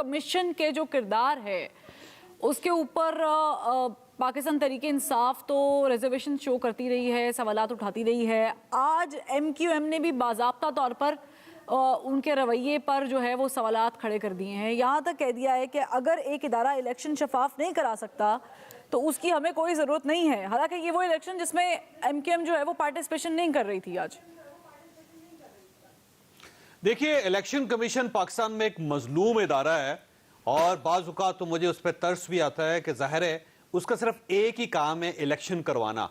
Commission के जो किरदार है उसके ऊपर पाकिस्तान तहरीक इंसाफ तो रिजर्वेशन शो करती रही है, सवालात उठाती रही है। आज MQM ने भी बाज़ाब्ता तौर पर उनके रवैये पर जो है वो सवालात खड़े कर दिए हैं। यहाँ तक कह दिया है कि अगर एक इदारा इलेक्शन शफाफ नहीं करा सकता तो उसकी हमें कोई ज़रूरत नहीं है। हालांकि ये वो इलेक्शन जिसमें MQM जो है वो पार्टिसिपेशन नहीं कर रही थी आज। देखिए, इलेक्शन कमीशन पाकिस्तान में एक मजलूम इदारा है और बाज़ औक़ात तो मुझे उस पर तरस भी आता है कि ज़ाहिर है उसका सिर्फ एक ही काम है, इलेक्शन करवाना।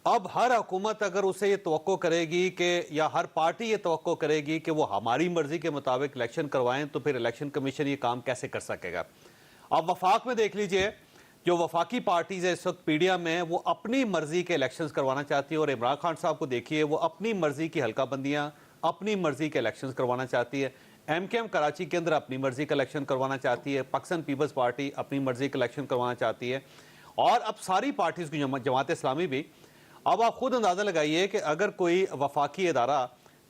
अब हर हुकूमत अगर उसे ये तवक्को करेगी कि, या हर पार्टी ये तवक्को करेगी कि वो हमारी मर्जी के मुताबिक इलेक्शन करवाएं, तो फिर इलेक्शन कमीशन ये काम कैसे कर सकेगा। अब वफाक में देख लीजिए, जो वफाकी पार्टीज है इस वक्त PDM में, वो अपनी मर्जी के इलेक्शंस करवाना चाहती है, और इमरान खान साहब को देखिए, वो अपनी मर्जी की हल्का बंदियां, अपनी मर्जी के इलेक्शंस करवाना चाहती है। MKM कराची के अंदर अपनी मर्जी का इलेक्शन करवाना चाहती है, पाकिस्तान पीपल्स पार्टी अपनी मर्जी का इलेक्शन करवाना चाहती है, और अब सारी पार्टीज की जमात इस्लामी भी। अब आप खुद अंदाज़ा लगाइए कि अगर कोई वफाकी इदारा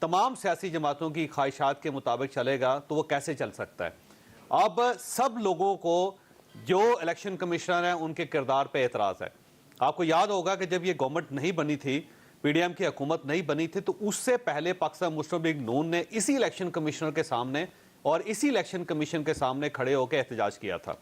तमाम सियासी जमातों की ख्वाहिशात के मुताबिक चलेगा तो वो कैसे चल सकता है। अब सब लोगों को जो इलेक्शन कमिश्नर हैं उनके किरदार पे एतराज़ है। आपको याद होगा कि जब ये गवर्नमेंट नहीं बनी थी, PDM की हुकूमत नहीं बनी थी, तो उससे पहले पाकिस्तान मुस्लिम लीग नून ने इसी इलेक्शन कमिश्नर के सामने और इसी इलेक्शन कमीशन के सामने खड़े होकर एहतजाज किया था।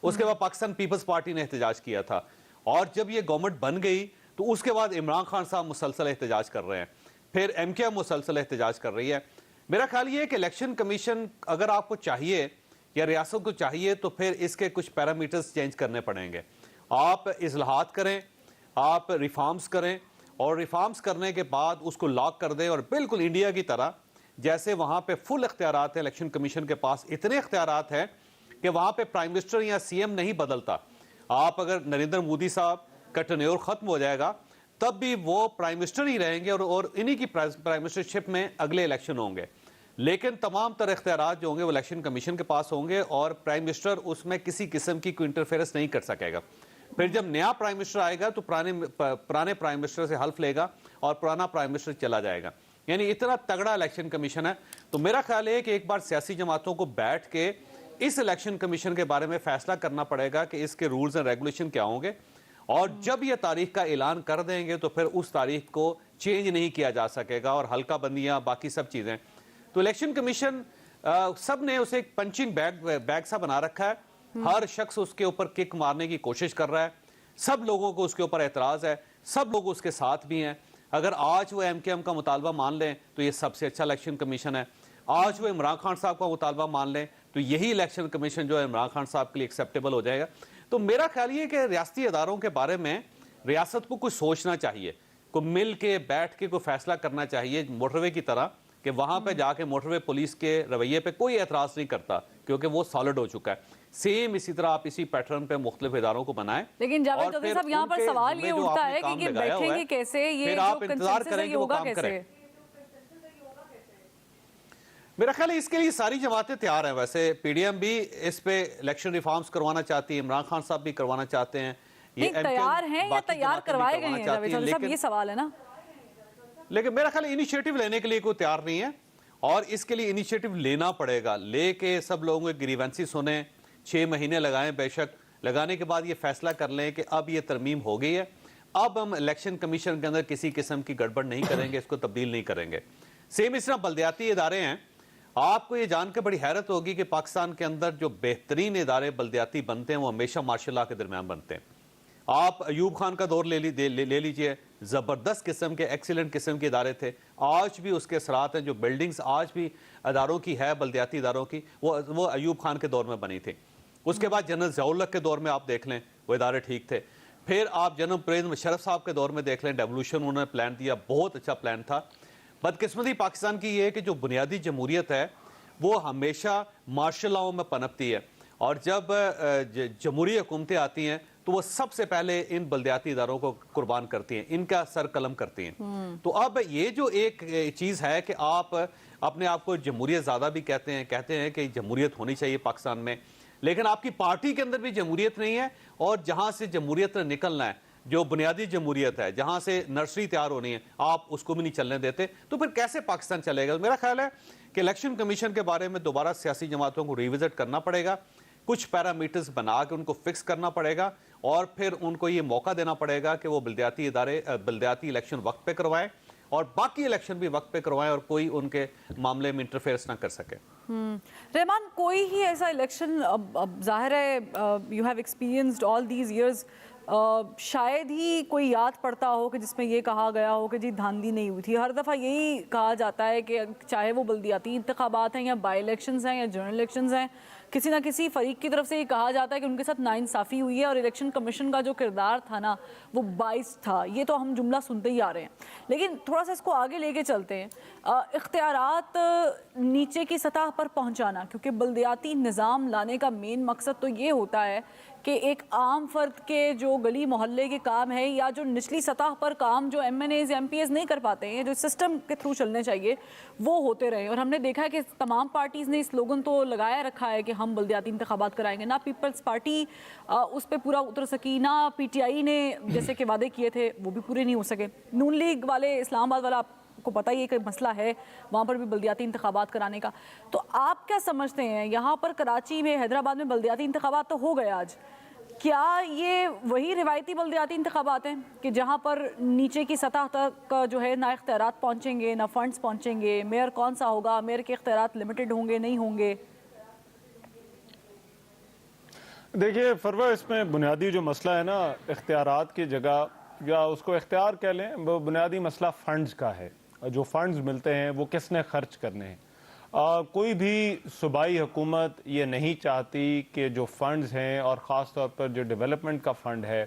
उसके बाद पाकिस्तान पीपल्स पार्टी ने एहतजाज किया था, और जब ये गवर्नमेंट बन गई तो उसके बाद इमरान खान साहब मुसलसल एहतजाज कर रहे हैं, फिर MKM मुसलसल एहतजाज कर रही है। मेरा ख्याल ये है कि इलेक्शन कमीशन अगर आपको चाहिए या रियासत को चाहिए तो फिर इसके कुछ पैरामीटर्स चेंज करने पड़ेंगे। आप इस्लाहात करें, आप रिफॉर्म्स करें, और रिफॉर्म्स करने के बाद उसको लॉक कर दें, और बिल्कुल इंडिया की तरह जैसे वहाँ पे फुल इख्तियारात है इलेक्शन कमीशन के पास, इतने इख्तियारात हैं कि वहाँ पे प्राइम मिनिस्टर या CM नहीं बदलता। आप अगर नरेंद्र मोदी साहब का टेन्योर खत्म हो जाएगा तब भी वो प्राइम मिनिस्टर ही रहेंगे, और इन्हीं की प्राइम मिनिस्टरशिप में अगले इलेक्शन होंगे। लेकिन तमाम तरह इख्तियारात जो होंगे वो इलेक्शन कमीशन के पास होंगे, और प्राइम मिनिस्टर उसमें किसी किस्म की कोई इंटरफेरेंस नहीं कर सकेगा। फिर जब नया प्राइम मिनिस्टर आएगा तो पुराने प्राइम मिनिस्टर से हल्फ लेगा और पुराना प्राइम मिनिस्टर चला जाएगा। यानी इतना तगड़ा इलेक्शन कमीशन है। तो मेरा ख्याल है कि एक बार सियासी जमातों को बैठ के इस इलेक्शन कमीशन के बारे में फैसला करना पड़ेगा कि इसके रूल्स एंड रेगुलेशन क्या होंगे, और जब ये तारीख का ऐलान कर देंगे तो फिर उस तारीख को चेंज नहीं किया जा सकेगा, और हल्का बंदियां बाकी सब चीज़ें। तो इलेक्शन कमीशन सब ने उसे एक पंचिंग बैग सा बना रखा है। हर शख्स उसके ऊपर किक मारने की कोशिश कर रहा है, सब लोगों को उसके ऊपर एतराज़ है, सब लोग उसके साथ भी हैं। अगर आज वो MKM का मुतालबा मान लें तो ये सबसे अच्छा इलेक्शन कमीशन है। आज वो इमरान खान साहब का मुतालबा मान लें तो यही इलेक्शन कमीशन जो है इमरान खान साहब के लिए एक्सेप्टेबल हो जाएगा। तो मेरा ख्याल ये कि रियासती इदारों के बारे में रियासत को कुछ सोचना चाहिए, को मिल के बैठ के कोई फैसला करना चाहिए, मोटरवे की तरह, कि वहां पे जाके मोटरवे पुलिस के रवैये पे कोई एतराज़ नहीं करता क्योंकि वो सॉलिड हो चुका है। सेम इसी तरह आप इसी पैटर्न पे मुख्तलिफ इदारों को बनाएं। लेकिन जावेद चौधरी साहब, यहाँ पर सवाल ये उठता है कि बैठेंगे कैसे, ये जो कंसेंसस है ये होगा कैसे? मेरा ख्याल है इसके लिए सारी जमातें तैयार हैं। वैसे PDM भी इस पे इलेक्शन रिफॉर्म्स करवाना चाहती है, इमरान खान साहब भी करवाना चाहते हैं। ये तैयार हैं या तैयार करवाए गए हैं जावेद चौधरी साहब, ये सवाल है ना। लेकिन मेरा ख्याल इनिशिएटिव लेने के लिए कोई तैयार नहीं है, और इसके लिए इनिशिएटिव लेना पड़ेगा। लेके सब लोगों के ग्रीवेंसी सुने, 6 महीने लगाएं, बेशक लगाने के बाद ये फैसला कर लें कि अब ये तरमीम हो गई है, अब हम इलेक्शन कमीशन के अंदर किसी किस्म की गड़बड़ नहीं करेंगे, इसको तब्दील नहीं करेंगे। सेम इस तरह बल्दियाती इदारे हैं। आपको ये जानकर बड़ी हैरत होगी कि पाकिस्तान के अंदर जो बेहतरीन इदारे बल्दियाती बनते हैं वो हमेशा मार्शल लॉ के दरमियान बनते हैं। आप अयूब खान का दौर ले लीजिए, ज़बरदस्त किस्म के, एक्सीलेंट किस्म के इदारे थे। आज भी उसके असरात हैं, जो बिल्डिंग्स आज भी इदारों की है, बल्दियाती इदारों की, वो अयूब खान के दौर में बनी थी। उसके बाद जनरल ज़ियाउल हक के दौर में आप देख लें, वो इदारे ठीक थे। फिर आप जनरल परवेज़ मुशर्रफ साहब के दौर में देख लें, डेवोल्यूशन उन्होंने प्लान दिया, बहुत अच्छा प्लान था। बदकिस्मती पाकिस्तान की ये है कि जो बुनियादी जमहूरियत है वो हमेशा मार्शल लॉ में पनपती है, और जब जमहूरी हुकूमतें आती हैं तो वो सबसे पहले इन बल्दियाती इदारों को कुर्बान करती हैं, इनका सर कलम करती हैं। तो अब ये जो एक चीज़ है कि आप अपने आप को जमहूरियत ज़्यादा भी कहते हैं कि जमहूरियत होनी चाहिए पाकिस्तान में, लेकिन आपकी पार्टी के अंदर भी जमहूरियत नहीं है, और जहाँ से जमहूरियत ने निकलना है, جو بنیادی جمہوریت ہے، جہاں سے نرسری تیار ہونی ہے، آپ اس کو بھی نہیں چلنے دیتے، تو پھر کیسے پاکستان چلے گا؟ میرا خیال ہے کہ الیکشن کمیشن کے بارے میں دوبارہ سیاسی جماعتوں کو ریوزٹ کرنا پڑے گا، کچھ پیرامیٹرز بنا کے ان کو فکس کرنا پڑے گا، اور پھر ان کو یہ موقع دینا پڑے گا کہ وہ بلدیاتی الیکشن وقت پہ کروائیں، اور باقی الیکشن بھی وقت پہ کروائیں، اور کوئی ان کے معاملے میں انٹرفیئرس نہ کر سکے۔ رحمان، کوئی ہی ایسا الیکشن اب ظاہر ہے you have experienced all these years, شاید ہی کوئی یاد پڑتا ہو کہ جس میں یہ کہا گیا ہو کہ جی دھاندلی نہیں ہوئی تھی۔ ہر دفعہ یہی کہا جاتا ہے کہ چاہے وہ بلدیاتی انتخابات ہیں یا بائی الیکشنز ہیں یا جنرل الیکشنز ہیں، کسی نہ کسی فریق کی طرف سے یہ کہا جاتا ہے کہ ان کے ساتھ ناانصافی ہوئی ہے، اور الیکشن کمیشن کا جو کردار تھا نا وہ باعث تھا۔ یہ تو ہم جملہ سنتے ہی آ رہے ہیں، لیکن تھوڑا سا اس کو آگے لے کے چلتے ہیں۔ اختیارات نیچے کی سطح پر پہنچانا، کیونکہ بلدیاتی نظام لانے کا مین مقصد تو یہ ہوتا ہے کہ ایک عام فرد کے جو گلی محلے کے کام ہے یا جو نچلی سطح پر کام جو M N As M P As نہیں کر پاتے ہیں، جو سسٹم کے تھرو چلنے چاہیے، وہ ہوتے رہے۔ اور ہم نے دیکھا ہے کہ تمام پارٹیز نے سلوگن تو لگایا رکھا ہے کہ ہم بلدیاتی انتخابات کرائیں گے، نہ پیپلز پارٹی اس پہ پورا اتر سکی، نہ پی ٹی آئی نے جیسے کہ وعدے کیے تھے وہ بھی پورے نہیں ہو سکے۔ نون لیگ والے، اسلام آباد والا کو پتہ ہی ہے کہ مسئلہ ہے وہاں پر بھی بلدیاتی انتخابات کرانے کا۔ تو آپ کیا سمجھتے ہیں، یہاں پر کراچی میں، حیدرآباد میں بلدیاتی انتخابات تو ہو گئے آج، کیا یہ وہی روایتی بلدیاتی انتخابات ہیں کہ جہاں پر نیچے کی سطح تک جو ہے نہ اختیارات پہنچیں گے، نہ فنڈز پہنچیں گے، میئر کون سا ہوگا، میئر کے اختیارات لمیٹڈ ہوں گے نہیں ہوں گے؟ دیکھیے فروہ، اس میں بنیادی جو مسئلہ ہے نا اختیارات کی جگہ، یا اس کو اختیار کہہ لیں، وہ بنیادی مسئلہ فنڈز کا ہے۔ جو فنڈز ملتے ہیں وہ کس نے خرچ کرنے ہیں۔ کوئی بھی صوبائی حکومت یہ نہیں چاہتی کہ جو فنڈز ہیں، اور خاص طور پر جو ڈیولپمنٹ کا فنڈ ہے،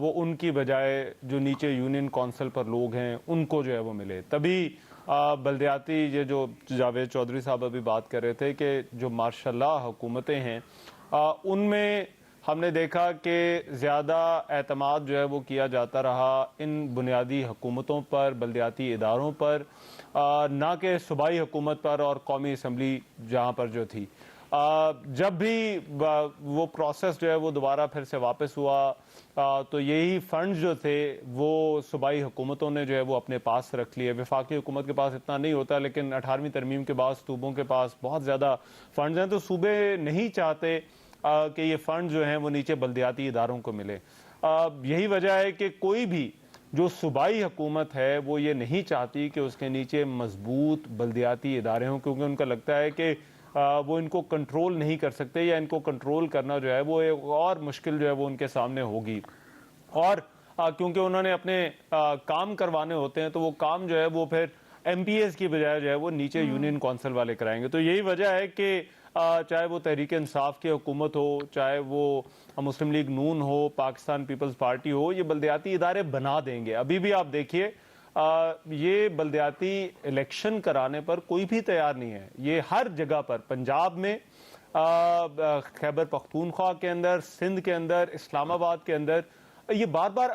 وہ ان کی بجائے جو نیچے یونین کونسل پر لوگ ہیں ان کو جو ہے وہ ملے۔ تبھی بلدیاتی، یہ جو جاوید چودھری صاحب ابھی بات کر رہے تھے کہ جو ماشاء اللہ حکومتیں ہیں، ان میں ہم نے دیکھا کہ زیادہ اعتماد جو ہے وہ کیا جاتا رہا ان بنیادی حکومتوں پر، بلدیاتی اداروں پر، نہ کہ صوبائی حکومت پر اور قومی اسمبلی جہاں پر جو تھی۔ جب بھی وہ پروسیس جو ہے وہ دوبارہ پھر سے واپس ہوا، تو یہی فنڈ جو تھے وہ صوبائی حکومتوں نے جو ہے وہ اپنے پاس رکھ لیے۔ وفاقی حکومت کے پاس اتنا نہیں ہوتا، لیکن 18ویں ترمیم کے بعد صوبوں کے پاس بہت زیادہ فنڈز ہیں، تو صوبے نہیں چاہتے کہ یہ فنڈ جو ہیں وہ نیچے بلدیاتی اداروں کو ملے۔ یہی وجہ ہے کہ کوئی بھی جو صوبائی حکومت ہے وہ یہ نہیں چاہتی کہ اس کے نیچے مضبوط بلدیاتی ادارے ہوں، کیونکہ ان کا لگتا ہے کہ وہ ان کو کنٹرول نہیں کر سکتے، یا ان کو کنٹرول کرنا جو ہے وہ ایک اور مشکل جو ہے وہ ان کے سامنے ہوگی۔ اور کیونکہ انہوں نے اپنے کام کروانے ہوتے ہیں، تو وہ کام جو ہے وہ پھر ایم پی ایز کی بجائے جو ہے وہ نیچے یونین کونسل والے کرائیں گے۔ تو یہی وجہ ہے کہ چاہے وہ تحریک انصاف کی حکومت ہو، چاہے وہ مسلم لیگ نون ہو، پاکستان پیپلز پارٹی ہو، یہ بلدیاتی ادارے بنا دیں گے۔ ابھی بھی آپ دیکھیے یہ بلدیاتی الیکشن کرانے پر کوئی بھی تیار نہیں ہے۔ یہ ہر جگہ پر، پنجاب میں، خیبر پختونخوا کے اندر، سندھ کے اندر، اسلام آباد کے اندر، یہ بار بار